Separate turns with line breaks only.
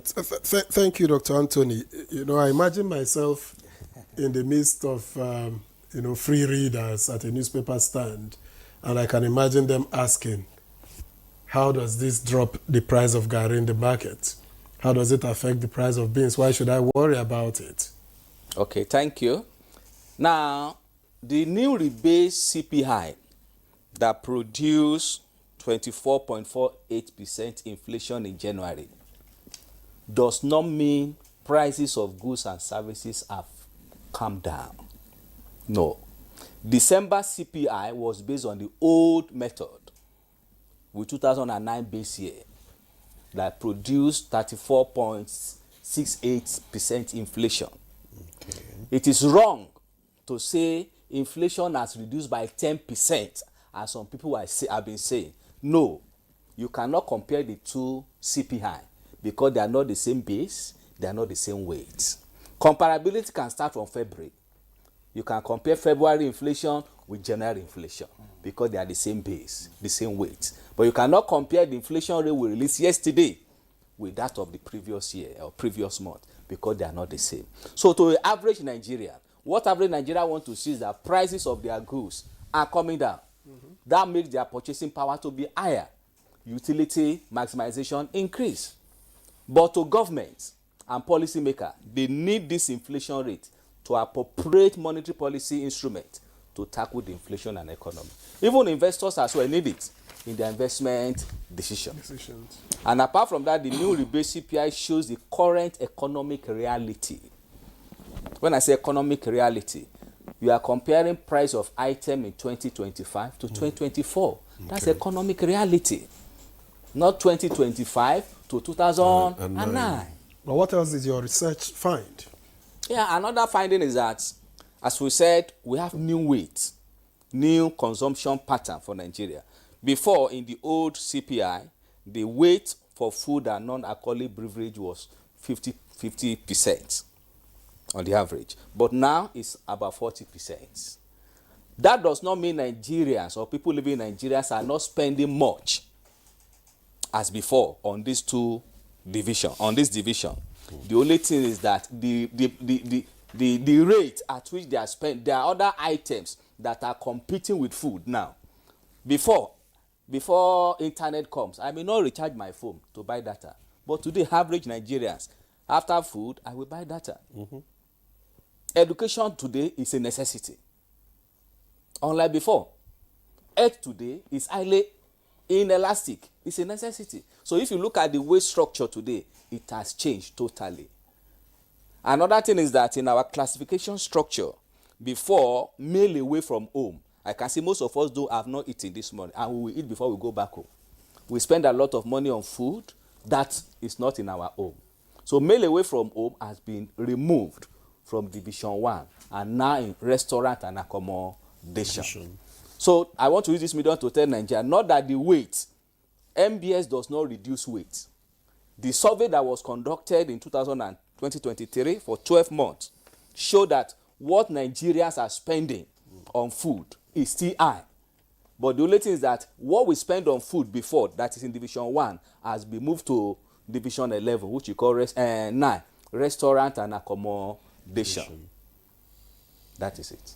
Thank you, Dr. Anthony. I imagine myself in the midst of, free readers at a newspaper stand, and I can imagine them asking, how does this drop the price of garri in the market? How does it affect the price of beans? Why should I worry about it?
Okay, thank you. Now, the new rebase CPI that produced 24.48% inflation in January does not mean prices of goods and services have come down. No. December CPI was based on the old method with 2009 base year that produced 34.68% inflation. Okay. It is wrong to say inflation has reduced by 10%, as some people have been saying. No, you cannot compare the two CPI because they are not the same base, they are not the same weight. Comparability can start from February. You can compare February inflation with January inflation because they are the same base, the same weight. But you cannot compare the inflation rate we released yesterday with that of the previous year or previous month because they are not the same. So to the average Nigerian, what average Nigerian want to see is that prices of their goods are coming down. That makes their purchasing power to be higher. Utility maximization increase. But to government and policymakers, they need this inflation rate to appropriate monetary policy instrument to tackle the inflation and economy. Even investors as well need it in their investment decisions. And apart from that, the new rebase CPI shows the current economic reality. When I say economic reality, you are comparing price of item in 2025 to 2024. Okay. That's economic reality. Not 2025 to 2009.
But what else did your research find?
Yeah, another finding is that, as we said, we have new weight, new consumption pattern for Nigeria. Before, in the old CPI, the weight for food and non-alcoholic beverage was 50% on the average. But now it's about 40%. That does not mean Nigerians or people living in Nigeria are not spending much as before on these two division. On this division, the only thing is that the rate at which they are spent, there are other items that are competing with food now. Before internet comes, I may not recharge my phone to buy data, but today average Nigerians, after food, I will buy data. Education today is a necessity. Unlike before, health today is highly inelastic. It's a necessity. So if you look at the wage structure today, it has changed totally. Another thing is that in our classification structure, before, meal away from home, I can see most of us have not eaten this morning, and we will eat before we go back home. We spend a lot of money on food that is not in our home. So meal away from home has been removed from Division 1 and now in restaurant and accommodation. So I want to use this medium to tell Nigeria, not that the weight, MBS does not reduce weight. The survey that was conducted in 2023 for 12 months showed that what Nigerians are spending on food is still high. But the only thing is that what we spend on food before, that is in Division 1, has been moved to Division 11, which you call 9, restaurant and accommodation. That is it.